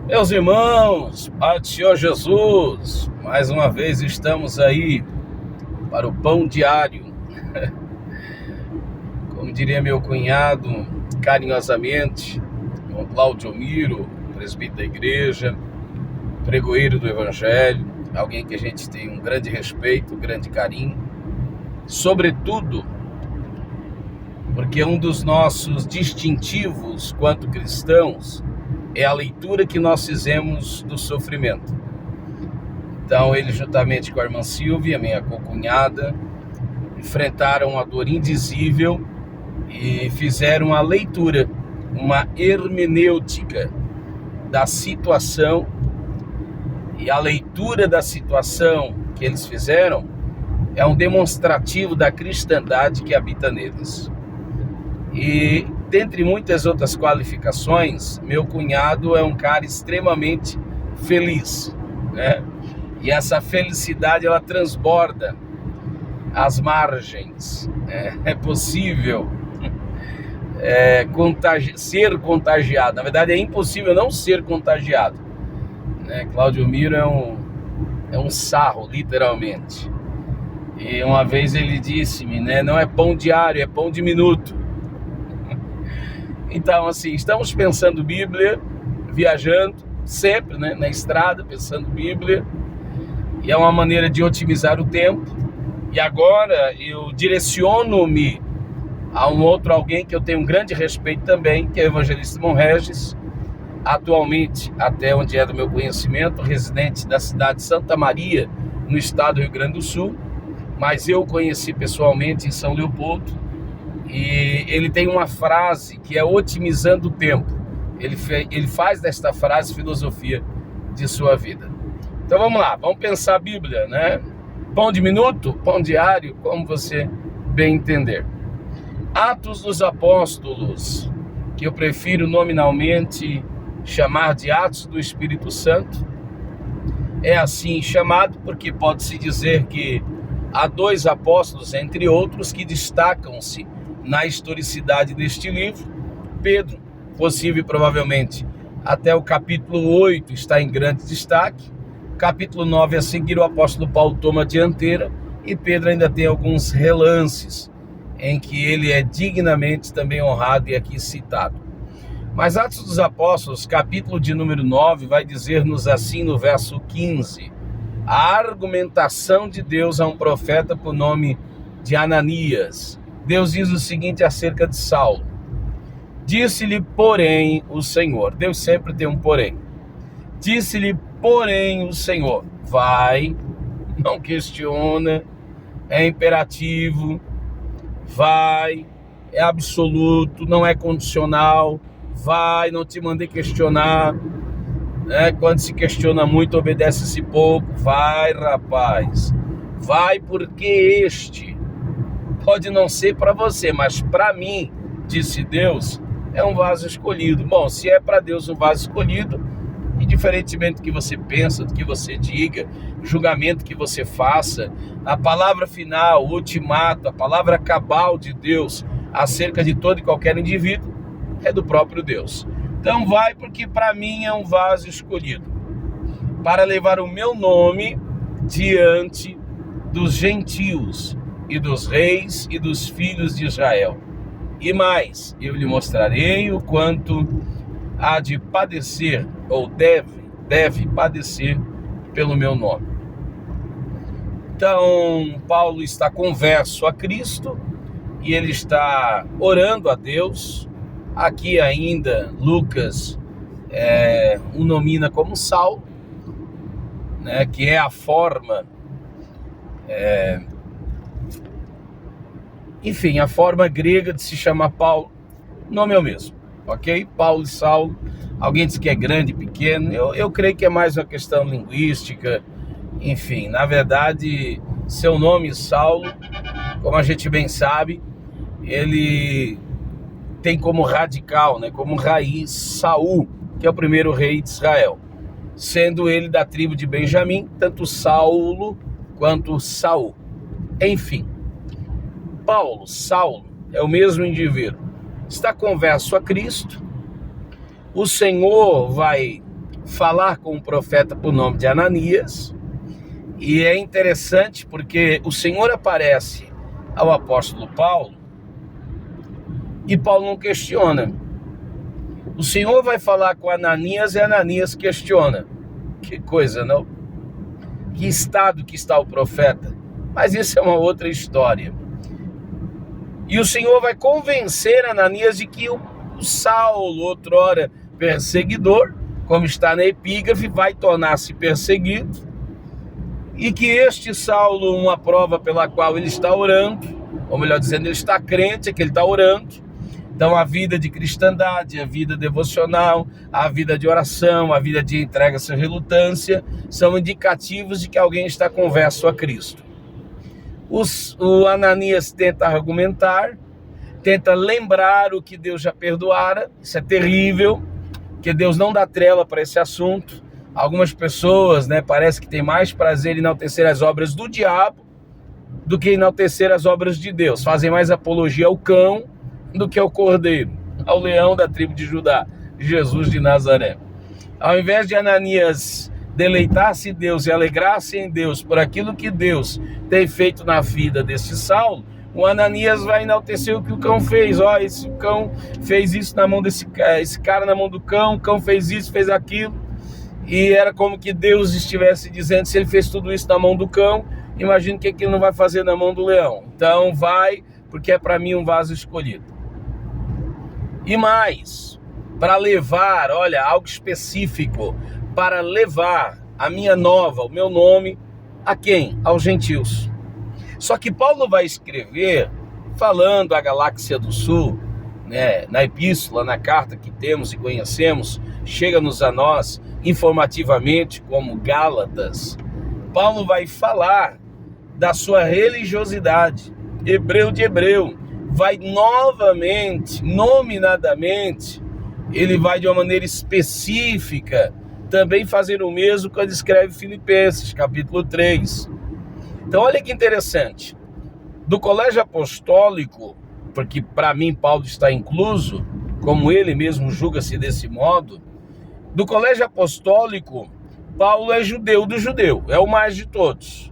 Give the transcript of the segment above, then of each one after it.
Meus irmãos, Pai do Senhor Jesus, mais uma vez estamos aí para o pão diário. Como diria meu cunhado, carinhosamente, o Cláudio Miro, presbítero da igreja, pregoeiro do Evangelho, alguém que a gente tem um grande respeito, um grande carinho, sobretudo porque um dos nossos distintivos quanto cristãos é a leitura que nós fizemos do sofrimento. Então ele, juntamente com a irmã Silvia, minha concunhada, enfrentaram a dor indizível e fizeram a leitura, uma hermenêutica da situação, e a leitura da situação que eles fizeram é um demonstrativo da cristandade que habita neles. E, dentre muitas outras qualificações, meu cunhado é um cara extremamente feliz, né? E essa felicidade, ela transborda as margens. É possível ser contagiado. Na verdade, é impossível não ser contagiado, né? Cláudio Miro é um sarro, literalmente. E uma vez ele disse-me, né? Não é pão diário, é pão de minuto. Então, assim, estamos pensando Bíblia, viajando sempre, né, na estrada, pensando Bíblia, e é uma maneira de otimizar o tempo. E agora eu direciono-me a um outro alguém que eu tenho um grande respeito também, que é o evangelista Simão Regis, atualmente, até onde é do meu conhecimento, residente da cidade de Santa Maria, no estado do Rio Grande do Sul, mas eu o conheci pessoalmente em São Leopoldo. E ele tem uma frase que é otimizando o tempo. Ele faz desta frase filosofia de sua vida. Então vamos lá, vamos pensar a Bíblia, né? Pão de minuto, pão diário, como você bem entender. Atos dos Apóstolos, que eu prefiro nominalmente chamar de Atos do Espírito Santo, é assim chamado porque pode-se dizer que há dois apóstolos, entre outros, que destacam-se na historicidade deste livro. Pedro, possível e provavelmente até o capítulo 8 está em grande destaque. Capítulo 9 a seguir, o apóstolo Paulo toma a dianteira, e Pedro ainda tem alguns relances em que ele é dignamente também honrado e aqui citado. Mas Atos dos Apóstolos, capítulo de número 9, vai dizer-nos assim no verso 15: a argumentação de Deus a um profeta por nome de Ananias. Deus diz o seguinte acerca de Saulo: disse-lhe, porém, o Senhor. Deus sempre tem um porém. Disse-lhe, porém, o Senhor: vai, não questiona, é imperativo, vai, é absoluto, não é condicional, vai, não te mandei questionar, né? Quando se questiona muito, obedece-se pouco. Vai, rapaz, vai, porque este pode não ser para você, mas para mim, disse Deus, é um vaso escolhido. Bom, se é para Deus um vaso escolhido, indiferentemente do que você pensa, do que você diga, julgamento que você faça, a palavra final, o ultimato, a palavra cabal de Deus acerca de todo e qualquer indivíduo é do próprio Deus. Então vai, porque para mim é um vaso escolhido para levar o meu nome diante dos gentios e dos reis e dos filhos de Israel. E mais, eu lhe mostrarei o quanto há de padecer, ou deve padecer pelo meu nome. Então, Paulo está converso a Cristo, e ele está orando a Deus. Aqui ainda, Lucas o nomina como Saulo, né, que é a forma... enfim, a forma grega de se chamar Paulo. O nome é o mesmo, ok? Paulo e Saulo. Alguém diz que é grande, pequeno. Eu creio que é mais uma questão linguística. Enfim, na verdade, seu nome Saulo, como a gente bem sabe, ele tem como radical, né, como raiz, Saul, que é o primeiro rei de Israel. Sendo ele da tribo de Benjamim, tanto Saulo quanto Saul. Enfim, Saulo, é o mesmo indivíduo. Está converso a Cristo. O Senhor vai falar com o profeta por nome de Ananias. E é interessante porque o Senhor aparece ao apóstolo Paulo e Paulo não questiona. O Senhor vai falar com Ananias e Ananias questiona. Que coisa, não? Que estado que está o profeta? Mas isso é uma outra história. E o Senhor vai convencer Ananias de que o Saulo, outrora perseguidor, como está na epígrafe, vai tornar-se perseguido, e que este Saulo, uma prova pela qual ele está orando, ou melhor dizendo, ele está crente, é que ele está orando. Então a vida de cristandade, a vida devocional, a vida de oração, a vida de entrega sem relutância, são indicativos de que alguém está converso a Cristo. O Ananias tenta argumentar, tenta lembrar o que Deus já perdoara. Isso é terrível, porque Deus não dá trela para esse assunto. Algumas pessoas, parece que tem mais prazer em enaltecer as obras do diabo do que enaltecer as obras de Deus. Fazem mais apologia ao cão do que ao cordeiro, ao leão da tribo de Judá, Jesus de Nazaré. Ao invés de Ananias deleitar-se em Deus e alegrar-se em Deus por aquilo que Deus tem feito na vida desse Saulo, o Ananias vai enaltecer o que o cão fez. Esse cão fez isso na mão esse cara na mão do cão, o cão fez isso, fez aquilo. E era como que Deus estivesse dizendo, se ele fez tudo isso na mão do cão, imagina o que ele não vai fazer na mão do leão. Então vai, porque é para mim um vaso escolhido. E mais, para levar, algo específico, para levar a minha nova, o meu nome, a quem? Aos gentios. Só que Paulo vai escrever falando à galáxia do sul, na epístola, na carta que temos e conhecemos, chega-nos a nós informativamente como Gálatas. Paulo vai falar da sua religiosidade, hebreu de hebreu, vai novamente, nominadamente, ele vai de uma maneira específica também fazer o mesmo quando escreve Filipenses, capítulo 3. Então olha que interessante, do colégio apostólico, porque para mim Paulo está incluso, como ele mesmo julga-se desse modo, do colégio apostólico, Paulo é judeu do judeu, é o mais de todos.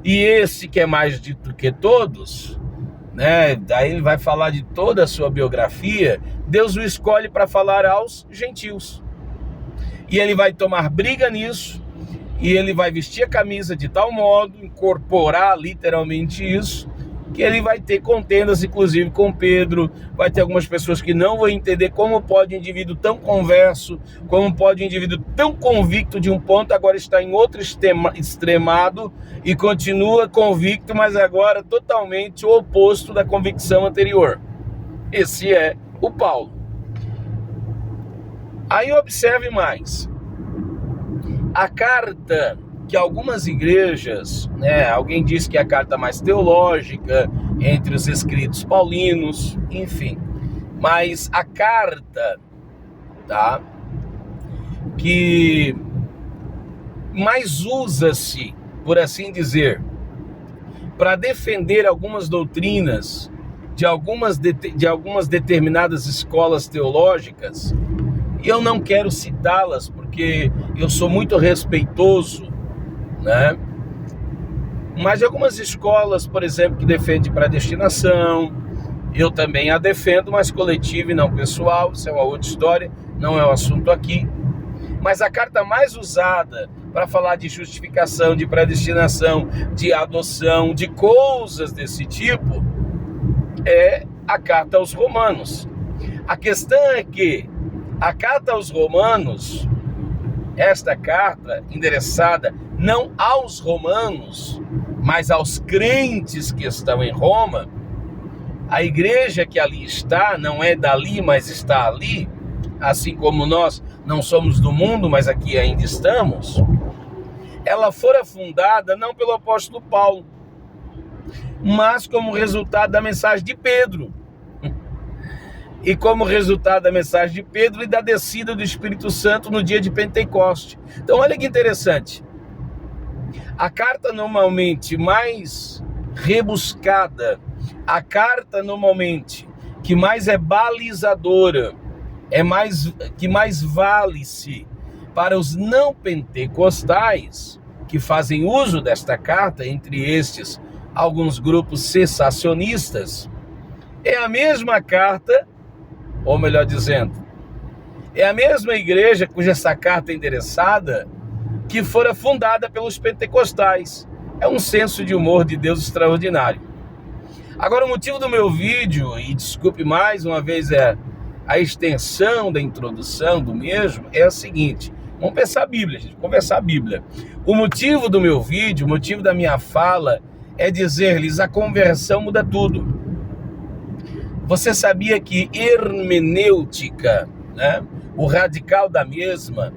E esse que é mais do que todos, daí ele vai falar de toda a sua biografia, Deus o escolhe para falar aos gentios. E ele vai tomar briga nisso, e ele vai vestir a camisa de tal modo, incorporar literalmente isso, que ele vai ter contendas, inclusive com Pedro, vai ter algumas pessoas que não vão entender como pode um indivíduo tão converso, como pode um indivíduo tão convicto de um ponto, agora está em outro extremado, e continua convicto, mas agora totalmente o oposto da convicção anterior. Esse é o Paulo. Aí observe mais, a carta que algumas igrejas, alguém diz que é a carta mais teológica entre os escritos paulinos, enfim, mas a carta, que mais usa-se, por assim dizer, para defender algumas doutrinas de algumas determinadas escolas teológicas, e eu não quero citá-las porque eu sou muito respeitoso, mas algumas escolas, por exemplo, que defendem predestinação, eu também a defendo, mas coletiva e não pessoal, isso é uma outra história, não é o assunto aqui. Mas a carta mais usada para falar de justificação, de predestinação, de adoção, de coisas desse tipo, é a carta aos Romanos. A questão é que a carta aos Romanos, esta carta endereçada não aos romanos, mas aos crentes que estão em Roma, a igreja que ali está, não é dali, mas está ali, assim como nós não somos do mundo, mas aqui ainda estamos, ela fora fundada não pelo apóstolo Paulo, mas como resultado da mensagem de Pedro. E como resultado da mensagem de Pedro e da descida do Espírito Santo no dia de Pentecoste. Então olha que interessante. A carta normalmente mais rebuscada, a carta normalmente que mais é balizadora, que mais vale-se Para os não pentecostais, que fazem uso desta carta, entre estes alguns grupos cessacionistas, é a mesma carta, ou melhor dizendo, é a mesma igreja cuja essa carta é endereçada que fora fundada pelos pentecostais. É um senso de humor de Deus extraordinário. Agora, o motivo do meu vídeo, e desculpe mais uma vez a extensão da introdução do mesmo, é o seguinte: vamos pensar a Bíblia, gente, conversar a Bíblia. O motivo do meu vídeo, o motivo da minha fala é dizer-lhes: a conversão muda tudo. Você sabia que hermenêutica, né, o radical da mesma,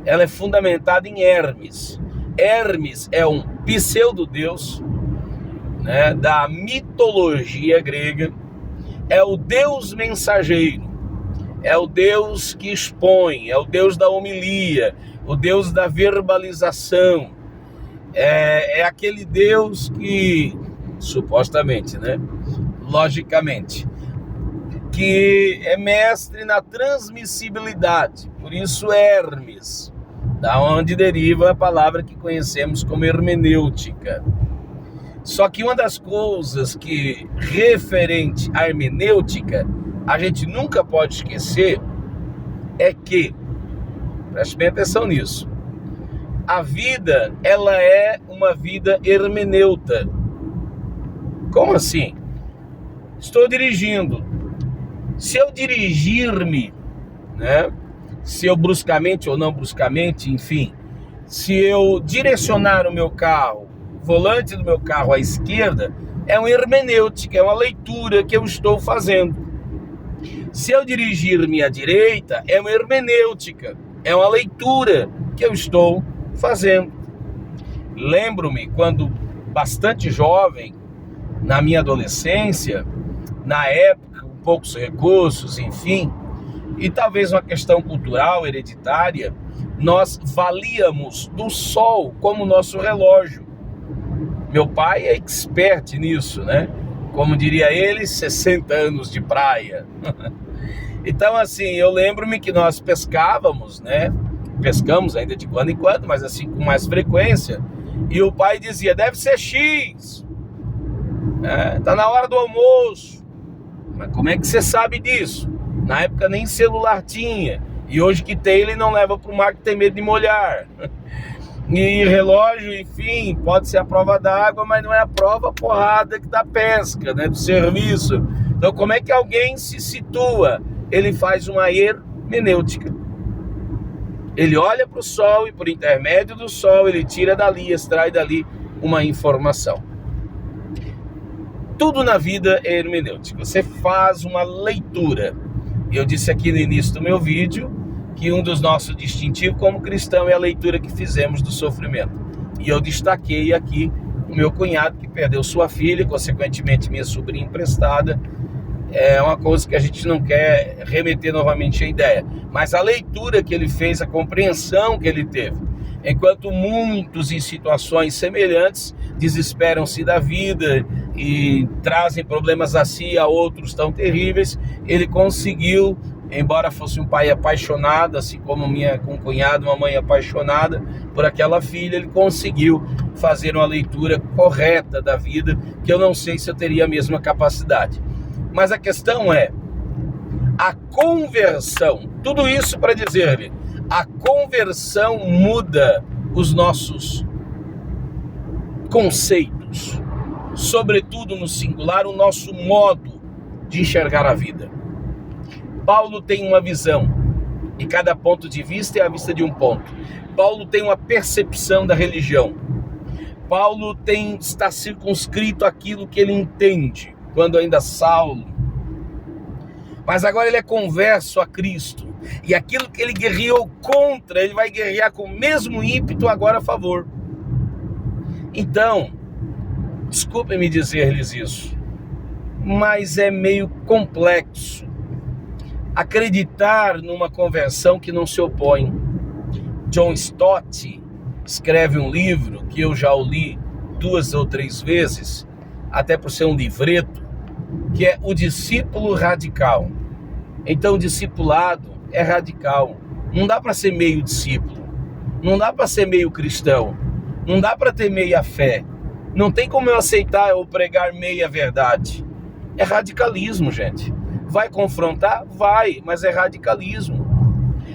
ela é fundamentada em Hermes. Hermes é um pseudo-deus, né, da mitologia grega, é o Deus mensageiro, é o Deus que expõe, é o Deus da homilia, o Deus da verbalização, é aquele Deus que, supostamente, né, logicamente, que é mestre na transmissibilidade, por isso Hermes, da onde deriva a palavra que conhecemos como hermenêutica. Só que uma das coisas que, referente à hermenêutica, a gente nunca pode esquecer é que, preste bem atenção nisso, a vida, ela é uma vida hermeneuta. Como assim? Estou dirigindo. Se eu dirigir-me, né, se eu bruscamente ou não bruscamente, enfim, se eu direcionar o meu carro, o volante do meu carro à esquerda, é uma hermenêutica, é uma leitura que eu estou fazendo. Se eu dirigir-me à direita, é uma hermenêutica, é uma leitura que eu estou fazendo. Lembro-me quando bastante jovem, na minha adolescência, na época, com poucos recursos, enfim, e talvez uma questão cultural, hereditária, nós valíamos do sol como nosso relógio. Meu pai é expert nisso, né? Como diria ele, 60 anos de praia. Então, assim, eu lembro-me que nós pescávamos, né? Pescamos ainda de quando em quando, mas assim com mais frequência. E o pai dizia: deve ser X. Tá na hora do almoço. Mas como é que você sabe disso? Na época nem celular tinha. E hoje que tem, ele não leva para o mar que tem medo de molhar. E relógio, enfim, pode ser a prova d'água, mas não é a prova porrada da pesca, né, do serviço. Então, como é que alguém se situa? Ele faz uma hermenêutica. Ele olha para o sol e, por intermédio do sol, ele tira dali, extrai dali uma informação. Tudo na vida é hermenêutica. Você faz uma leitura. Eu disse aqui no início do meu vídeo que um dos nossos distintivos como cristão é a leitura que fizemos do sofrimento. E eu destaquei aqui o meu cunhado que perdeu sua filha, consequentemente minha sobrinha emprestada. É uma coisa que a gente não quer remeter novamente a ideia. Mas a leitura que ele fez, a compreensão que ele teve. Enquanto muitos em situações semelhantes desesperam-se da vida e trazem problemas a si e a outros tão terríveis, ele conseguiu, embora fosse um pai apaixonado, assim como um cunhado, uma mãe apaixonada por aquela filha, ele conseguiu fazer uma leitura correta da vida, que eu não sei se eu teria a mesma capacidade. Mas a questão é a conversão. Tudo isso para dizer-lhe, a conversão muda os nossos conceitos, sobretudo no singular, o nosso modo de enxergar a vida. Paulo tem uma visão, e cada ponto de vista é a vista de um ponto. Paulo tem uma percepção da religião. Paulo está circunscrito àquilo que ele entende, quando ainda Saulo. Mas agora ele é converso a Cristo. E aquilo que ele guerreou contra, ele vai guerrear com o mesmo ímpeto agora a favor. Então, desculpem-me dizer-lhes isso, mas é meio complexo acreditar numa conversão que não se opõe. John Stott escreve um livro que eu já o li 2 ou 3 vezes, até por ser um livreto, que é O Discípulo Radical. Então, o discipulado é radical. Não dá para ser meio discípulo. Não dá para ser meio cristão. Não dá para ter meia fé. Não tem como eu aceitar ou pregar meia verdade. É radicalismo, gente. Vai confrontar? Vai, mas é radicalismo.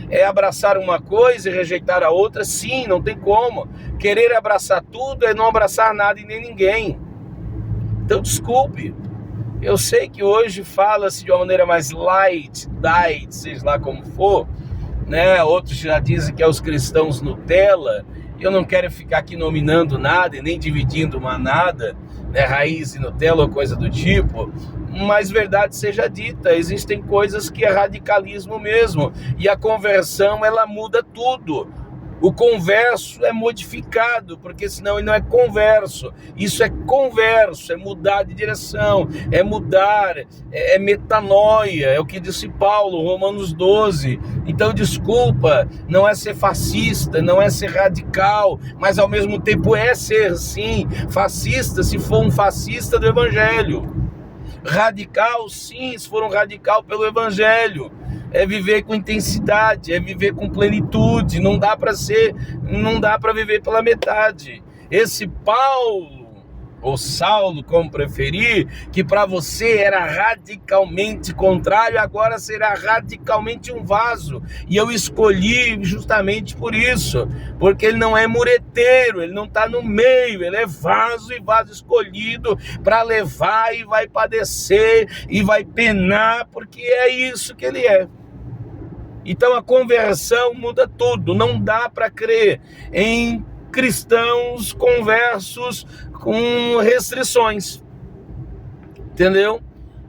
É abraçar uma coisa e rejeitar a outra? Sim, não tem como. Querer abraçar tudo é não abraçar nada e nem ninguém. Então, desculpe. Eu sei que hoje fala-se de uma maneira mais light, seja lá como for, né? Outros já dizem que é os cristãos Nutella. Eu não quero ficar aqui nominando nada e nem dividindo uma nada, né? Raiz e Nutella ou coisa do tipo. Mas verdade seja dita, existem coisas que é radicalismo mesmo. E a conversão, ela muda tudo. O converso é modificado, porque senão ele não é converso. Isso é converso, é mudar de direção, é mudar, é metanoia, é o que disse Paulo, Romanos 12. Então, desculpa, não é ser fascista, não é ser radical, mas ao mesmo tempo é ser, sim, fascista, se for um fascista do Evangelho. Radical, sim, se for um radical pelo Evangelho. É viver com intensidade, é viver com plenitude. Não dá para viver pela metade. Esse Paulo, ou Saulo, como preferir, que para você era radicalmente contrário, agora será radicalmente um vaso. E eu escolhi justamente por isso, porque ele não é mureteiro, ele não está no meio, ele é vaso, e vaso escolhido para levar, e vai padecer, e vai penar, porque é isso que ele é. Então a conversão muda tudo. Não dá para crer em cristãos conversos com restrições, entendeu?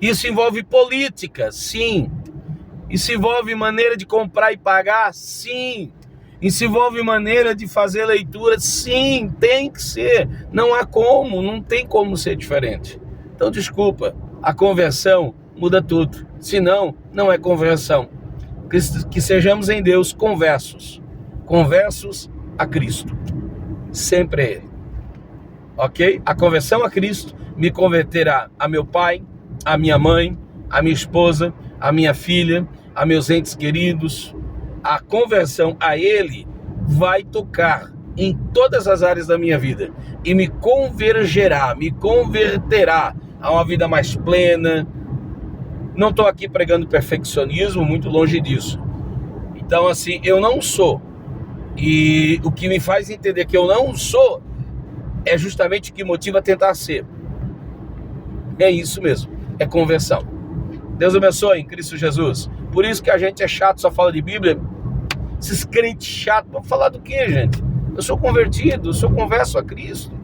Isso envolve política, sim. Isso envolve maneira de comprar e pagar, sim. Isso envolve maneira de fazer leitura, sim, tem que ser. Não há como, não tem como ser diferente. Então desculpa, a conversão muda tudo. Senão, não é conversão. Que sejamos em Deus conversos a Cristo, sempre é Ele, ok? A conversão a Cristo me converterá a meu pai, a minha mãe, a minha esposa, a minha filha, a meus entes queridos. A conversão a Ele vai tocar em todas as áreas da minha vida e me converterá a uma vida mais plena. Não estou aqui pregando perfeccionismo, muito longe disso. Então, assim, eu não sou. E o que me faz entender que eu não sou é justamente o que motiva a tentar ser. É isso mesmo, é conversão. Deus abençoe em Cristo Jesus. Por isso que a gente é chato, só fala de Bíblia. Esses crentes chatos, vão falar do quê, gente? Eu sou convertido, eu sou converso a Cristo.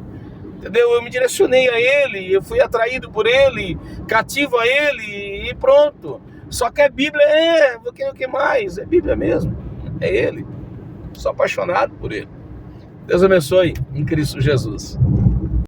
Entendeu? Eu me direcionei a Ele, eu fui atraído por Ele, cativo a Ele e pronto. Só que a Bíblia vou querer o que mais? É Bíblia mesmo, é Ele. Sou apaixonado por Ele. Deus abençoe em Cristo Jesus.